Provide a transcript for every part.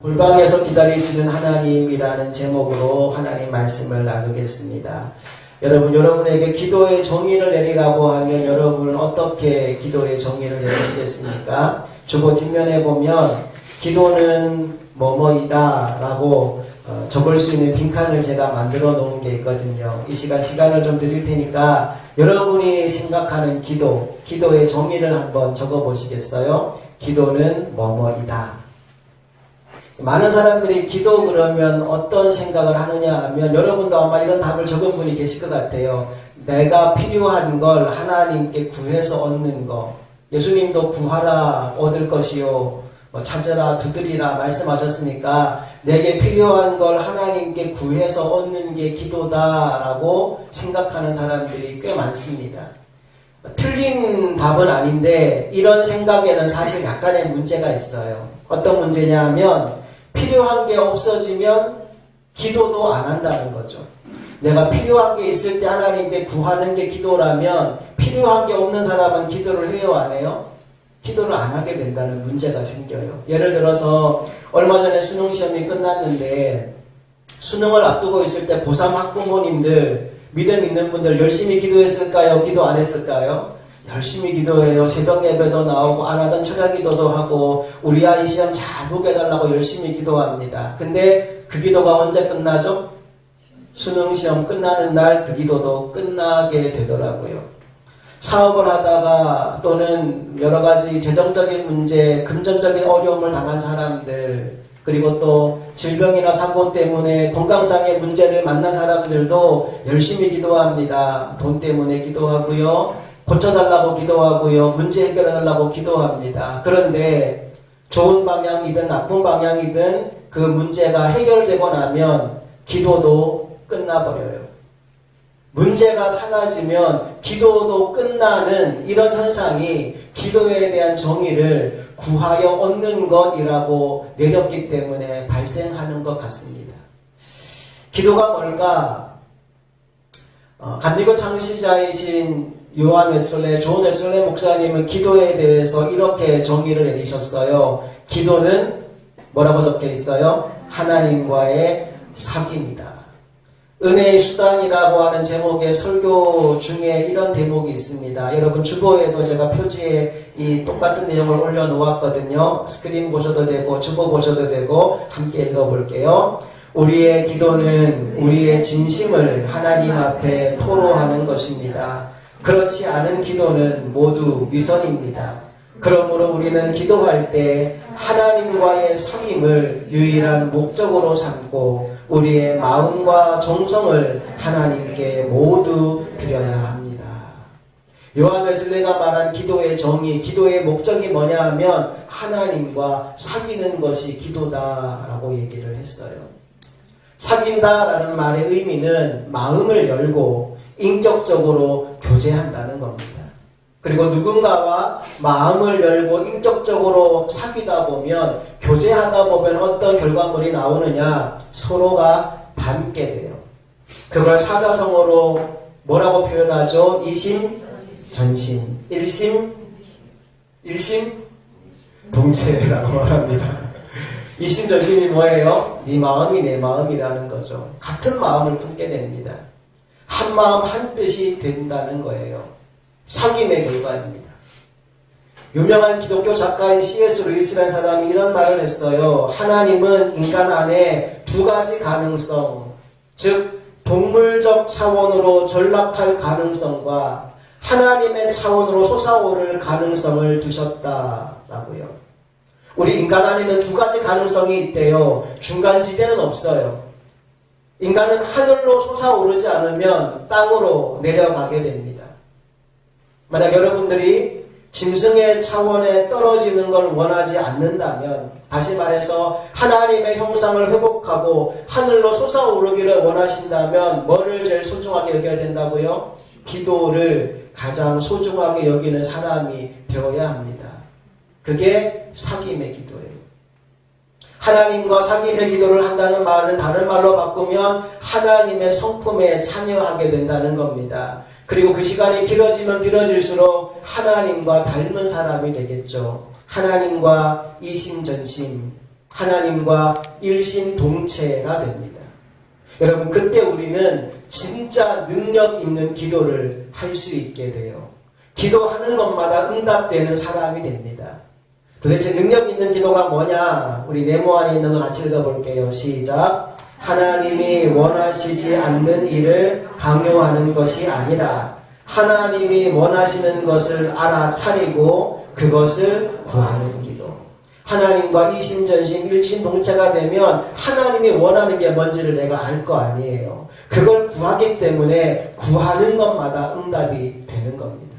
골방에서 기다리시는 하나님이라는 제목으로 하나님 말씀을 나누겠습니다. 여러분에게 기도의 정의를 내리라고 하면 여러분은 어떻게 기도의 정의를 내리시겠습니까? 주보 뒷면에 보면 기도는 뭐뭐이다 라고 적을 수 있는 빈칸을 제가 만들어 놓은 게 있거든요. 이 시간을 좀 드릴 테니까 여러분이 생각하는 기도의 정의를 한번 적어 보시겠어요? 기도는 뭐뭐이다. 많은 사람들이 기도 그러면 어떤 생각을 하느냐 하면 여러분도 아마 이런 답을 적은 분이 계실 것 같아요. 내가 필요한 걸 하나님께 구해서 얻는 거. 예수님도 구하라 얻을 것이요 찾으라 두드리라 말씀하셨으니까 내게 필요한 걸 하나님께 구해서 얻는 게 기도다라고 생각하는 사람들이 꽤 많습니다. 틀린 답은 아닌데 이런 생각에는 사실 약간의 문제가 있어요. 어떤 문제냐 하면 필요한 게 없어지면 기도도 안 한다는 거죠. 내가 필요한 게 있을 때 하나님께 구하는 게 기도라면 필요한 게 없는 사람은 기도를 해요, 안 해요? 기도를 안 하게 된다는 문제가 생겨요. 예를 들어서 얼마 전에 수능 시험이 끝났는데 수능을 앞두고 있을 때 고3 학부모님들 믿음 있는 분들 열심히 기도했을까요? 기도 안 했을까요? 열심히 기도해요. 새벽 예배도 나오고 안 하던 철야 기도도 하고 우리 아이 시험 잘 보게 해달라고 열심히 기도합니다. 근데 그 기도가 언제 끝나죠? 수능 시험 끝나는 날 그 기도도 끝나게 되더라고요. 사업을 하다가 또는 여러 가지 재정적인 문제, 금전적인 어려움을 당한 사람들 그리고 또 질병이나 사고 때문에 건강상의 문제를 만난 사람들도 열심히 기도합니다. 돈 때문에 기도하고요. 고쳐달라고 기도하고요. 문제 해결해달라고 기도합니다. 그런데 좋은 방향이든 나쁜 방향이든 그 문제가 해결되고 나면 기도도 끝나버려요. 문제가 사라지면 기도도 끝나는 이런 현상이 기도에 대한 정의를 구하여 얻는 것이라고 내렸기 때문에 발생하는 것 같습니다. 기도가 뭘까? 감리교 창시자이신 존 웨슬레 목사님은 기도에 대해서 이렇게 정의를 내리셨어요. 기도는 뭐라고 적혀 있어요? 하나님과의 사귑이다. 은혜의 수단이라고 하는 제목의 설교 중에 이런 대목이 있습니다. 여러분 주보에도 제가 표지에 이 똑같은 내용을 올려놓았거든요. 스크린 보셔도 되고 주보 보셔도 되고 함께 읽어볼게요. 우리의 기도는 우리의 진심을 하나님 앞에 토로하는 것입니다. 그렇지 않은 기도는 모두 위선입니다. 그러므로 우리는 기도할 때 하나님과의 사귐을 유일한 목적으로 삼고 우리의 마음과 정성을 하나님께 모두 드려야 합니다. 요한 웨슬레가 말한 기도의 정의, 기도의 목적이 뭐냐 하면 하나님과 사귀는 것이 기도다라고 얘기를 했어요. 사귄다라는 말의 의미는 마음을 열고 인격적으로 교제한다는 겁니다. 그리고 누군가와 마음을 열고 인격적으로 사귀다 보면 교제하다 보면 어떤 결과물이 나오느냐? 서로가 닮게 돼요. 그걸 사자성어로 뭐라고 표현하죠? 이심전심, 일심동체라고 말합니다. 이심전심이 뭐예요? 네 마음이 내 마음이라는 거죠. 같은 마음을 품게 됩니다. 한 마음 한 뜻이 된다는 거예요. 사귐의 결과입니다. 유명한 기독교 작가인 C.S. 루이스라는 사람이 이런 말을 했어요. 하나님은 인간 안에 두 가지 가능성, 즉 동물적 차원으로 전락할 가능성과 하나님의 차원으로 솟아오를 가능성을 두셨다라고요. 우리 인간 안에는 두 가지 가능성이 있대요. 중간지대는 없어요. 인간은 하늘로 솟아오르지 않으면 땅으로 내려가게 됩니다. 만약 여러분들이 짐승의 차원에 떨어지는 걸 원하지 않는다면, 다시 말해서 하나님의 형상을 회복하고 하늘로 솟아오르기를 원하신다면 뭐를 제일 소중하게 여겨야 된다고요? 기도를 가장 소중하게 여기는 사람이 되어야 합니다. 그게 사귐의 기도예요. 하나님과 사귐의 기도를 한다는 말은 다른 말로 바꾸면 하나님의 성품에 참여하게 된다는 겁니다. 그리고 그 시간이 길어지면 길어질수록 하나님과 닮은 사람이 되겠죠. 하나님과 이심전심, 하나님과 일심동체가 됩니다. 여러분, 그때 우리는 진짜 능력 있는 기도를 할 수 있게 돼요. 기도하는 것마다 응답되는 사람이 됩니다. 도대체 능력 있는 기도가 뭐냐? 우리 네모 안에 있는 거 같이 읽어볼게요. 시작. 하나님이 원하시지 않는 일을 강요하는 것이 아니라 하나님이 원하시는 것을 알아차리고 그것을 구하는 기도. 하나님과 이심전심 일심동체가 되면 하나님이 원하는 게 뭔지를 내가 알 거 아니에요. 그걸 구하기 때문에 구하는 것마다 응답이 되는 겁니다.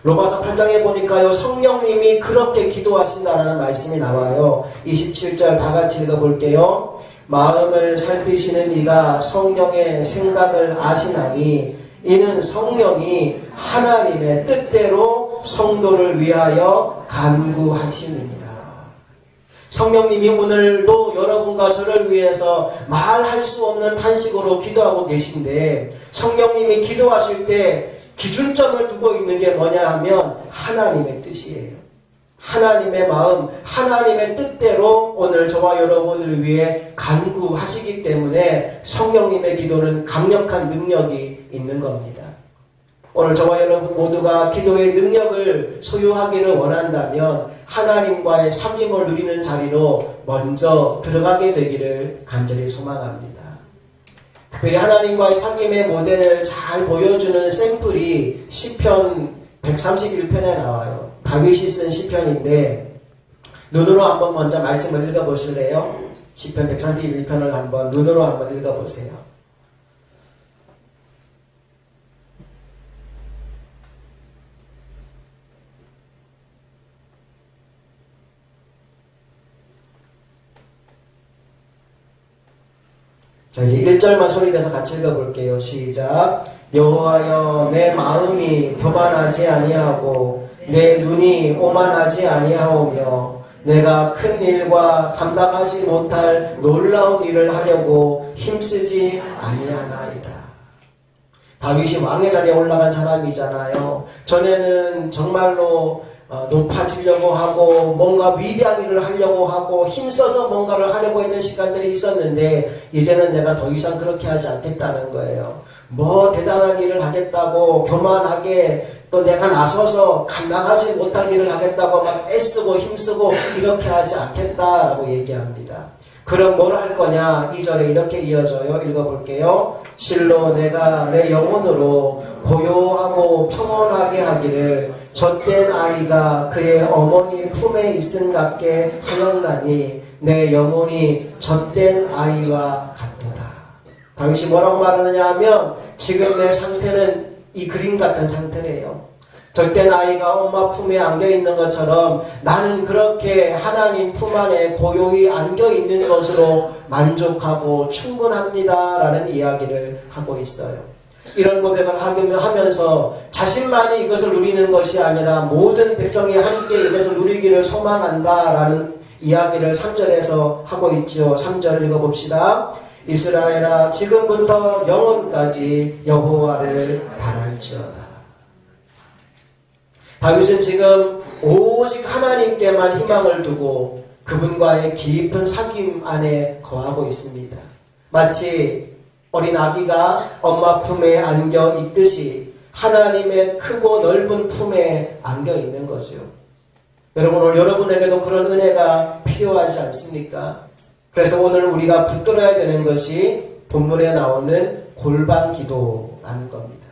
로마서 8장에 보니까요, 성령님이 그렇게 기도하신다라는 말씀이 나와요. 27절 다 같이 읽어볼게요. 마음을 살피시는 이가 성령의 생각을 아시나니 이는 성령이 하나님의 뜻대로 성도를 위하여 간구하시느니라. 성령님이 오늘도 여러분과 저를 위해서 말할 수 없는 탄식으로 기도하고 계신데, 성령님이 기도하실 때 기준점을 두고 있는 게 뭐냐 하면 하나님의 뜻이에요. 하나님의 마음, 하나님의 뜻대로 오늘 저와 여러분을 위해 간구하시기 때문에 성령님의 기도는 강력한 능력이 있는 겁니다. 오늘 저와 여러분 모두가 기도의 능력을 소유하기를 원한다면 하나님과의 사귐을 누리는 자리로 먼저 들어가게 되기를 간절히 소망합니다. 특별히 하나님과의 사귐의 모델을 잘 보여주는 샘플이 시편 131편에 나와요. 다윗이 쓴 시편인데 눈으로 한번 먼저 말씀을 읽어보실래요? 시편 131편을 한번 눈으로 한번 읽어보세요. 자, 이제 1절만 소리내서 같이 읽어볼게요. 시작. 여호와여, 내 마음이 교만하지 아니하고 내 눈이 오만하지 아니하오며 내가 큰 일과 감당하지 못할 놀라운 일을 하려고 힘쓰지 아니하나이다. 다윗이 왕의 자리에 올라간 사람이잖아요. 전에는 정말로 높아지려고 하고 뭔가 위대한 일을 하려고 하고 힘써서 뭔가를 하려고 했던 시간들이 있었는데 이제는 내가 더 이상 그렇게 하지 않겠다는 거예요. 뭐 대단한 일을 하겠다고 교만하게 또 내가 나서서 감당하지 못할 일을 하겠다고 막 애쓰고 힘쓰고 이렇게 하지 않겠다라고 얘기합니다. 그럼 뭘 할 거냐? 2절에 이렇게 이어져요. 읽어볼게요. 실로 내가 내 영혼으로 고요하고 평온하게 하기를 젖된 아이가 그의 어머니 품에 있음 같게 하였나니 내 영혼이 젖된 아이와 같도다. 다윗이 뭐라고 말하느냐 하면 지금 내 상태는 이 그림 같은 상태래요. 젖된 아이가 엄마 품에 안겨있는 것처럼 나는 그렇게 하나님 품 안에 고요히 안겨있는 것으로 만족하고 충분합니다 라는 이야기를 하고 있어요. 이런 고백을 하면서 자신만이 이것을 누리는 것이 아니라 모든 백성이 함께 이것을 누리기를 소망한다 라는 이야기를 3절에서 하고 있죠. 3절 읽어봅시다. 이스라엘아, 지금부터 영원까지 여호와를 바랄지어다. 다윗은 지금 오직 하나님께만 희망을 두고 그분과의 깊은 사귐 안에 거하고 있습니다. 마치 어린 아기가 엄마 품에 안겨 있듯이 하나님의 크고 넓은 품에 안겨 있는 거죠. 여러분, 오늘 여러분에게도 그런 은혜가 필요하지 않습니까? 그래서 오늘 우리가 붙들어야 되는 것이 본문에 나오는 골방 기도라는 겁니다.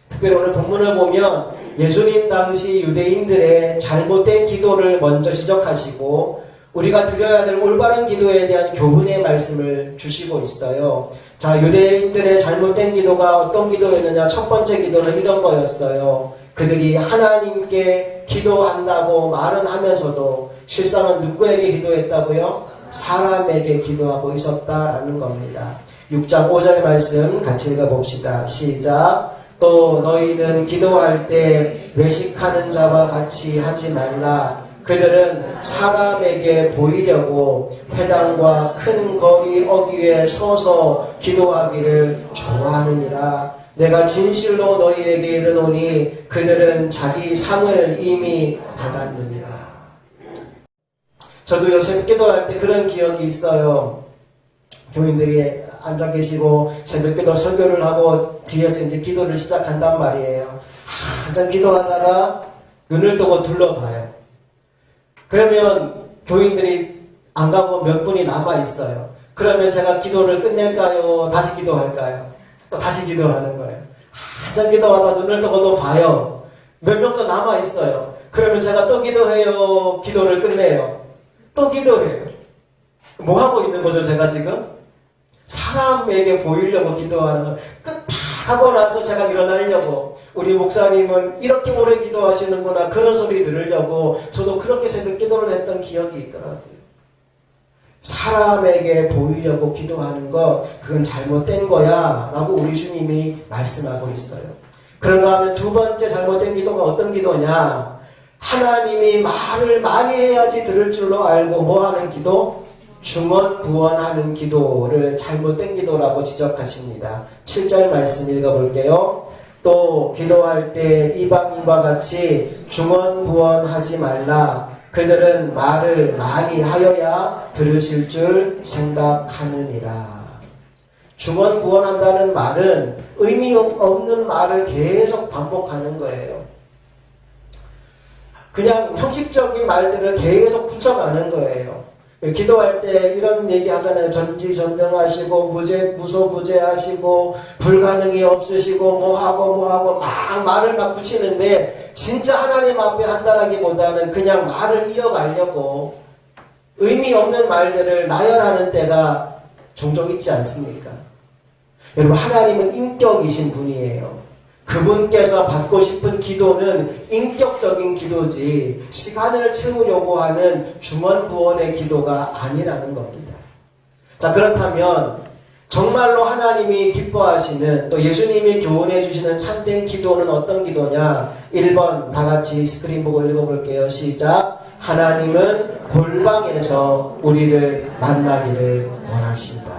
특별히 오늘 본문을 보면 예수님 당시 유대인들의 잘못된 기도를 먼저 지적하시고 우리가 드려야 될 올바른 기도에 대한 교훈의 말씀을 주시고 있어요. 자, 유대인들의 잘못된 기도가 어떤 기도였느냐? 첫 번째 기도는 이런 거였어요. 그들이 하나님께 기도한다고 말은 하면서도 실상은 누구에게 기도했다고요? 사람에게 기도하고 있었다라는 겁니다. 6장 5절 말씀 같이 읽어봅시다. 시작. 또 너희는 기도할 때 외식하는 자와 같이 하지 말라. 그들은 사람에게 보이려고 회당과 큰 거리 어귀에 서서 기도하기를 좋아하느니라. 내가 진실로 너희에게 이르노니 그들은 자기 상을 이미 받았느니라. 저도 요새 기도할 때 그런 기억이 있어요. 교인들이 앉아 계시고 새벽기도 설교를 하고 뒤에서 이제 기도를 시작한단 말이에요. 한참 기도하다가 눈을 뜨고 둘러봐요. 그러면 교인들이 안 가고 몇 분이 남아 있어요. 그러면 제가 기도를 끝낼까요? 다시 기도할까요? 또 다시 기도하는 거예요. 한참 기도하다 눈을 뜨고 또 봐요. 몇 명도 남아 있어요. 그러면 제가 또 기도해요? 기도를 끝내요? 또 기도해요. 뭐 하고 있는 거죠, 제가 지금? 사람에게 보이려고 기도하는 거. 끝 다 하고 나서 제가 일어나려고. 우리 목사님은 이렇게 오래 기도하시는구나. 그런 소리 들으려고 저도 그렇게 새벽 기도를 했던 기억이 있더라고요. 사람에게 보이려고 기도하는 거, 그건 잘못된 거야 라고 우리 주님이 말씀하고 있어요. 그런가 하면 두 번째 잘못된 기도가 어떤 기도냐? 하나님이 말을 많이 해야지 들을 줄로 알고 뭐 하는 기도? 중언부언하는 기도를 잘못된 기도라고 지적하십니다. 7절 말씀 읽어볼게요. 또 기도할 때 이방인과 같이 중언부언하지 말라. 그들은 말을 많이 하여야 들으실 줄 생각하느니라. 중언부언한다는 말은 의미 없는 말을 계속 반복하는 거예요. 그냥 형식적인 말들을 계속 붙여가는 거예요. 기도할 때 이런 얘기 하잖아요. 전지전능하시고 무소부재하시고 불가능이 없으시고 뭐하고 막 말을 막 붙이는데 진짜 하나님 앞에 한다라기보다는 그냥 말을 이어가려고 의미 없는 말들을 나열하는 때가 종종 있지 않습니까? 여러분, 하나님은 인격이신 분이에요. 그분께서 받고 싶은 기도는 인격적인 기도지 시간을 채우려고 하는 중언부언의 기도가 아니라는 겁니다. 자, 그렇다면 정말로 하나님이 기뻐하시는, 또 예수님이 교훈해 주시는 참된 기도는 어떤 기도냐? 1번 다 같이 스크린 보고 읽어볼게요. 시작. 하나님은 골방에서 우리를 만나기를 원하신다.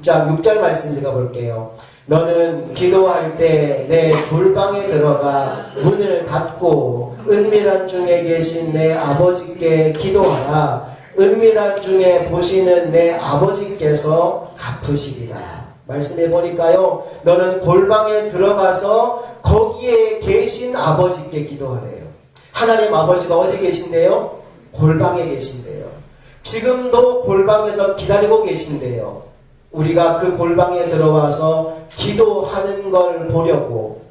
자, 6절 말씀 읽어볼게요. 너는 기도할 때 내 골방에 들어가 문을 닫고 은밀한 중에 계신 내 아버지께 기도하라. 은밀한 중에 보시는 내 아버지께서 갚으시리라. 말씀해 보니까요, 너는 골방에 들어가서 거기에 계신 아버지께 기도하래요. 하나님 아버지가 어디 계신데요? 골방에 계신데요. 지금도 골방에서 기다리고 계신데요. 우리가 그 골방에 들어와서 기도하는 걸 보려고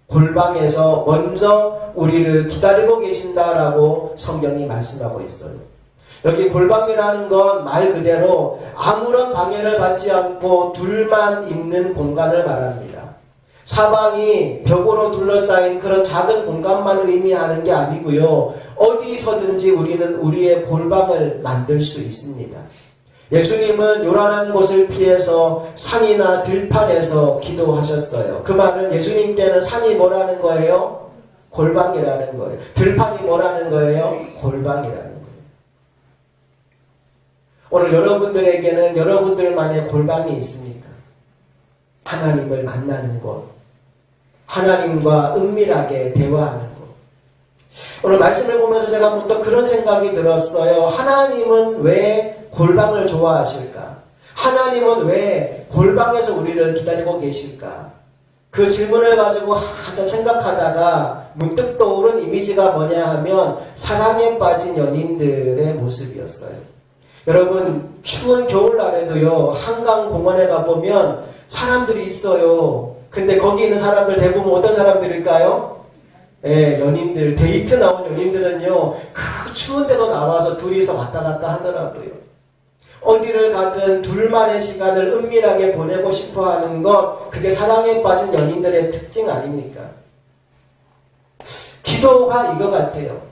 골방에서 먼저 우리를 기다리고 계신다라고 성경이 말씀하고 있어요. 여기 골방이라는 건 말 그대로 아무런 방해를 받지 않고 둘만 있는 공간을 말합니다. 사방이 벽으로 둘러싸인 그런 작은 공간만 의미하는 게 아니고요. 어디서든지 우리는 우리의 골방을 만들 수 있습니다. 예수님은 요란한 곳을 피해서 산이나 들판에서 기도하셨어요. 그 말은 예수님께는 산이 뭐라는 거예요? 골방이라는 거예요. 들판이 뭐라는 거예요? 골방이라는 거예요. 오늘 여러분들에게는 여러분들만의 골방이 있습니까? 하나님을 만나는 곳, 하나님과 은밀하게 대화하는 곳. 오늘 말씀을 보면서 제가 문득 그런 생각이 들었어요. 하나님은 왜 골방을 좋아하실까? 하나님은 왜 골방에서 우리를 기다리고 계실까? 그 질문을 가지고 한참 생각하다가 문득 떠오른 이미지가 뭐냐 하면 사랑에 빠진 연인들의 모습이었어요. 여러분, 추운 겨울날에도요, 한강 공원에 가보면 사람들이 있어요. 근데 거기 있는 사람들 대부분 어떤 사람들일까요? 예, 연인들, 데이트 나온 연인들은요, 그 추운데도 나와서 둘이서 왔다 갔다 하더라고요. 어디를 가든 둘만의 시간을 은밀하게 보내고 싶어 하는 것, 그게 사랑에 빠진 연인들의 특징 아닙니까? 기도가 이거 같아요.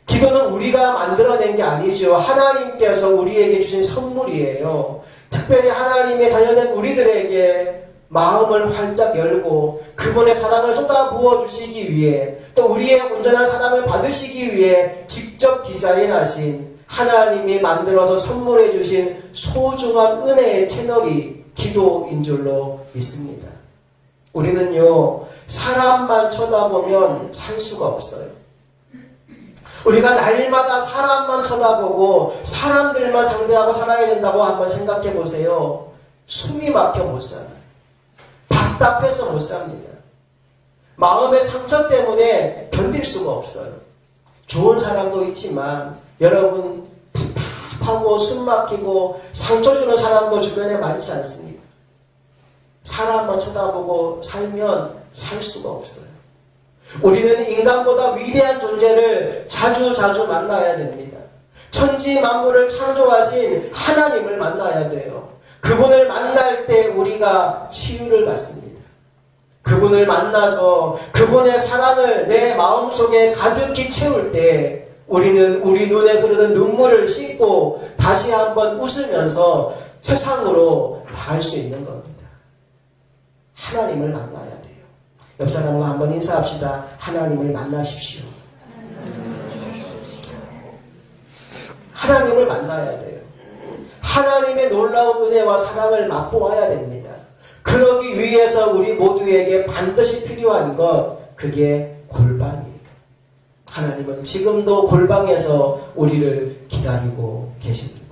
기도는 우리가 만들어낸 게 아니죠. 하나님께서 우리에게 주신 선물이에요. 특별히 하나님의 자녀된 우리들에게 마음을 활짝 열고 그분의 사랑을 쏟아 부어주시기 위해, 또 우리의 온전한 사랑을 받으시기 위해 직접 디자인하신, 하나님이 만들어서 선물해 주신 소중한 은혜의 채널이 기도인 줄로 믿습니다. 우리는요, 사람만 쳐다보면 살 수가 없어요. 우리가 날마다 사람만 쳐다보고 사람들만 상대하고 살아야 된다고 한번 생각해 보세요. 숨이 막혀 못 살아요. 답답해서 못 삽니다. 마음의 상처 때문에 견딜 수가 없어요. 좋은 사람도 있지만 여러분 답답하고 숨 막히고 상처 주는 사람도 주변에 많지 않습니다. 사람만 쳐다보고 살면 살 수가 없어요. 우리는 인간보다 위대한 존재를 자주 만나야 됩니다. 천지 만물을 창조하신 하나님을 만나야 돼요. 그분을 만날 때 우리가 치유를 받습니다. 그분을 만나서 그분의 사랑을 내 마음속에 가득히 채울 때 우리는 우리 눈에 흐르는 눈물을 씻고 다시 한번 웃으면서 세상으로 나갈 수 있는 겁니다. 하나님을 만나야 돼요. 옆 사람과 한번 인사합시다. 하나님을 만나십시오. 하나님을 만나야 돼요. 하나님의 놀라운 은혜와 사랑을 맛보아야 됩니다. 그러기 위해서 우리 모두에게 반드시 필요한 것, 그게 골방이에요. 하나님은 지금도 골방에서 우리를 기다리고 계십니다.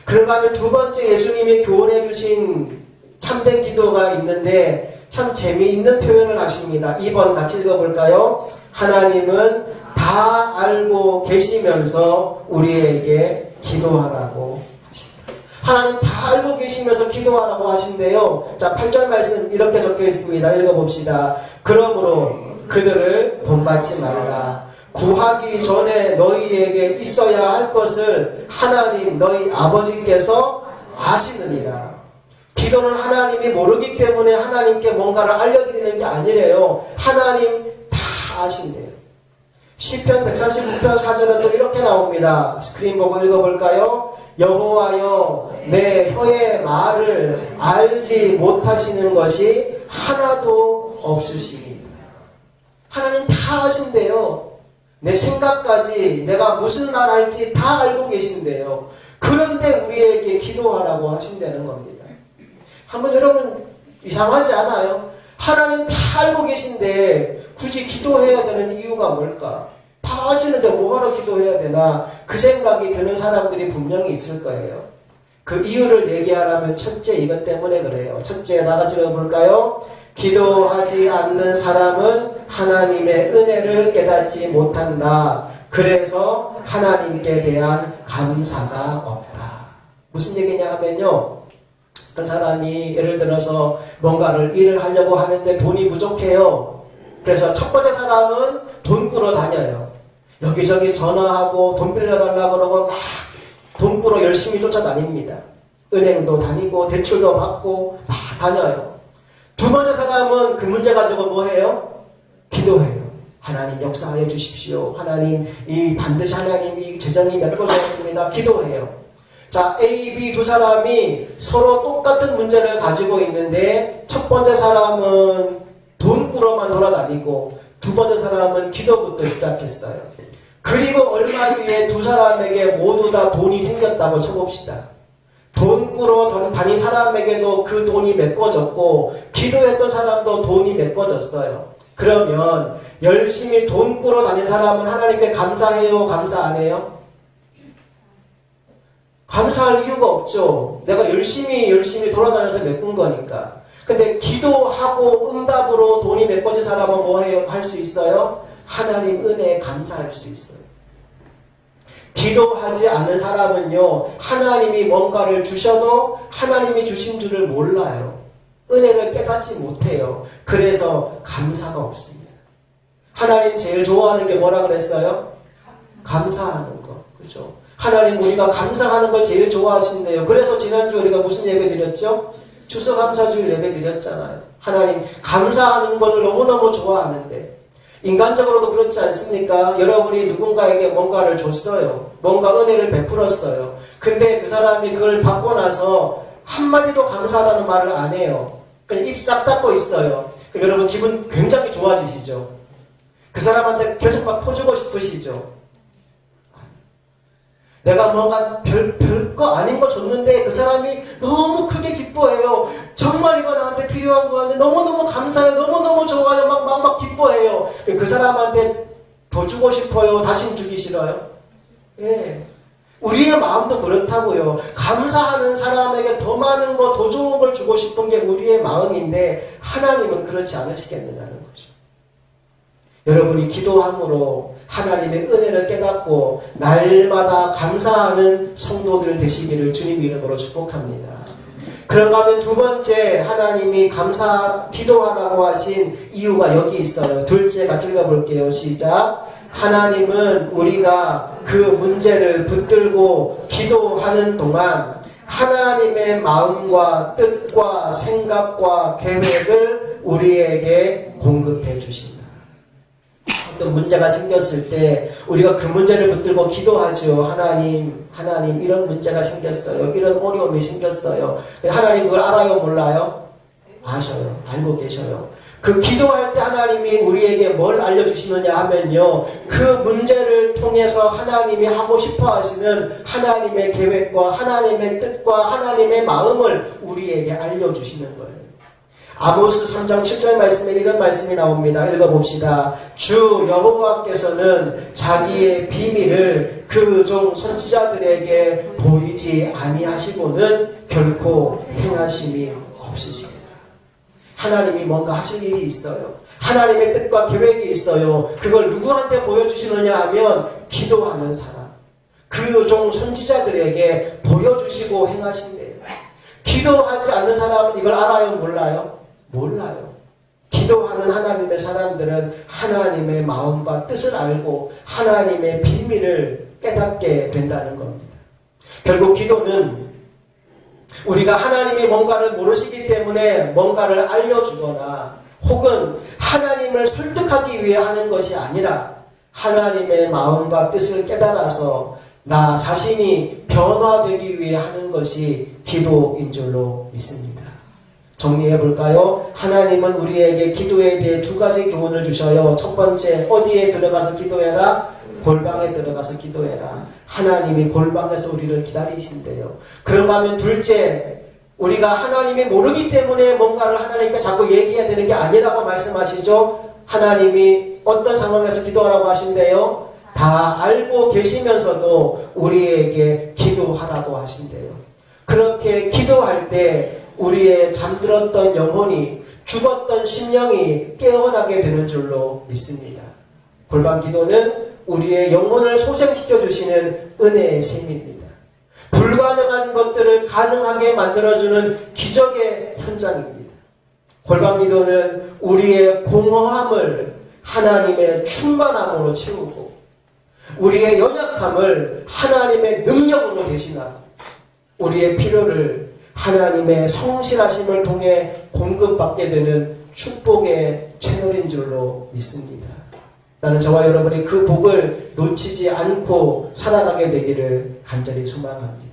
그런가 하면 두 번째 예수님이 교훈해 주신 참된 기도가 있는데 참 재미있는 표현을 하십니다. 2번 같이 읽어볼까요? 하나님은 다 알고 계시면서 우리에게 기도하라고 하십니다. 하나님 다 알고 계시면서 기도하라고 하신대요. 자, 8절 말씀 이렇게 적혀 있습니다. 읽어봅시다. 그러므로 그들을 본받지 말라. 구하기 전에 너희에게 있어야 할 것을 하나님 너희 아버지께서 아시느니라. 기도는 하나님이 모르기 때문에 하나님께 뭔가를 알려드리는 게 아니래요. 하나님 다 아신대요. 시편 139편 4절은 또 이렇게 나옵니다. 스크린 보고 읽어볼까요? 여호와여 내 혀의 말을 알지 못하시는 것이 하나도 없으시니. 하나님 다 아신대요. 내 생각까지 내가 무슨 말 할지 다 알고 계신대요. 그런데 우리에게 기도하라고 하신다는 겁니다. 한번 여러분 이상하지 않아요? 하나님 다 알고 계신데 굳이 기도해야 되는 이유가 뭘까? 다 아시는데 뭐하러 기도해야 되나? 그 생각이 드는 사람들이 분명히 있을 거예요. 그 이유를 얘기하라면 첫째 이것 때문에 그래요. 첫째 나가서 볼까요? 기도하지 않는 사람은 하나님의 은혜를 깨닫지 못한다. 그래서 하나님께 대한 감사가 없다. 무슨 얘기냐 하면요. 어떤 사람이 예를 들어서 뭔가를 일을 하려고 하는데 돈이 부족해요. 그래서 첫 번째 사람은 돈 꾸러 다녀요. 여기저기 전화하고 돈 빌려달라고 그러고 막 돈 꾸러 열심히 쫓아다닙니다. 은행도 다니고 대출도 받고 막 다녀요. 두 번째 사람은 그 문제 가지고 뭐 해요? 기도해요. 하나님 역사하여 주십시오. 하나님 이 반드시 하나님이 재정이 메꿔져야 됩니다. 기도해요. 자, A, B 두 사람이 서로 똑같은 문제를 가지고 있는데 첫 번째 사람은 돈 꾸러만 돌아다니고 두 번째 사람은 기도부터 시작했어요. 그리고 얼마 뒤에 두 사람에게 모두 다 돈이 생겼다고 쳐봅시다. 돈 꾸러 다닌 사람에게도 그 돈이 메꿔졌고 기도했던 사람도 돈이 메꿔졌어요. 그러면 열심히 돈 꾸러 다닌 사람은 하나님께 감사해요? 감사 안 해요? 감사할 이유가 없죠. 내가 열심히 돌아다녀서 메꾼 거니까. 근데 기도하고 응답으로 돈이 메꿔진 사람은 뭐 해요? 할 수 있어요? 하나님 은혜에 감사할 수 있어요. 기도하지 않는 사람은요, 하나님이 뭔가를 주셔도 하나님이 주신 줄을 몰라요. 은혜를 깨닫지 못해요. 그래서 감사가 없습니다. 하나님 제일 좋아하는 게 뭐라 그랬어요? 감사하는 거. 그죠? 하나님 우리가 감사하는 걸 제일 좋아하신대요. 그래서 지난주 우리가 무슨 예배 드렸죠? 추수감사주일 예배 드렸잖아요. 하나님 감사하는 것을 너무너무 좋아하는데 인간적으로도 그렇지 않습니까? 여러분이 누군가에게 뭔가를 줬어요. 뭔가 은혜를 베풀었어요. 근데 그 사람이 그걸 받고 나서 한마디도 감사하다는 말을 안 해요. 그냥 입 싹 닫고 있어요. 그럼 여러분 기분 굉장히 좋아지시죠? 그 사람한테 계속 막 퍼주고 싶으시죠? 내가 뭔가 별거 아닌 거 줬는데 그 사람이 너무 크게 기뻐해요. 정말 이거 나한테 필요한 거였는데 너무너무 감사해요. 너무너무 좋아요. 막 기뻐해요. 그 사람한테 더 주고 싶어요? 다신 주기 싫어요? 예. 우리의 마음도 그렇다고요. 감사하는 사람에게 더 많은 거, 더 좋은 걸 주고 싶은 게 우리의 마음인데 하나님은 그렇지 않으시겠느냐는 거죠. 여러분이 기도함으로 하나님의 은혜를 깨닫고 날마다 감사하는 성도들 되시기를 주님 이름으로 축복합니다. 그런가 하면 두 번째 하나님이 기도하라고 하신 이유가 여기 있어요. 둘째 같이 읽어볼게요. 시작. 하나님은 우리가 그 문제를 붙들고 기도하는 동안 하나님의 마음과 뜻과 생각과 계획을 우리에게 공급해 주신다. 어떤 문제가 생겼을 때 우리가 그 문제를 붙들고 기도하죠. 하나님 이런 문제가 생겼어요. 이런 어려움이 생겼어요. 하나님 그걸 알아요? 몰라요? 아셔요. 알고 계셔요. 그 기도할 때 하나님이 우리에게 뭘 알려주시느냐 하면요. 그 문제를 통해서 하나님이 하고 싶어 하시는 하나님의 계획과 하나님의 뜻과 하나님의 마음을 우리에게 알려주시는 거예요. 아모스 3장 7절 말씀에 이런 말씀이 나옵니다. 읽어봅시다. 주 여호와께서는 자기의 비밀을 그 종 선지자들에게 보이지 아니하시고는 결코 행하심이 없으시리라. 하나님이 뭔가 하실 일이 있어요. 하나님의 뜻과 계획이 있어요. 그걸 누구한테 보여주시느냐 하면 기도하는 사람. 그 종 선지자들에게 보여주시고 행하신대요. 기도하지 않는 사람은 이걸 알아요? 몰라요? 몰라요. 기도하는 하나님의 사람들은 하나님의 마음과 뜻을 알고 하나님의 비밀을 깨닫게 된다는 겁니다. 결국 기도는 우리가 하나님이 뭔가를 모르시기 때문에 뭔가를 알려주거나 혹은 하나님을 설득하기 위해 하는 것이 아니라 하나님의 마음과 뜻을 깨달아서 나 자신이 변화되기 위해 하는 것이 기도인 줄로 믿습니다. 정리해 볼까요? 하나님은 우리에게 기도에 대해 두 가지 교훈을 주셔요. 첫 번째, 어디에 들어가서 기도해라? 골방에 들어가서 기도해라. 하나님이 골방에서 우리를 기다리신대요. 그런가 하면 둘째, 우리가 하나님이 모르기 때문에 뭔가를 하나님께 자꾸 얘기해야 되는 게 아니라고 말씀하시죠. 하나님이 어떤 상황에서 기도하라고 하신대요? 다 알고 계시면서도 우리에게 기도하라고 하신대요. 그렇게 기도할 때 우리의 잠들었던 영혼이, 죽었던 심령이 깨어나게 되는 줄로 믿습니다. 골방 기도는 우리의 영혼을 소생시켜 주시는 은혜의 셈입니다. 불가능한 것들을 가능하게 만들어주는 기적의 현장입니다. 골방 기도는 우리의 공허함을 하나님의 충만함으로 채우고 우리의 연약함을 하나님의 능력으로 대신하고 우리의 필요를 하나님의 성실하심을 통해 공급받게 되는 축복의 채널인 줄로 믿습니다. 나는 저와 여러분이 그 복을 놓치지 않고 살아가게 되기를 간절히 소망합니다.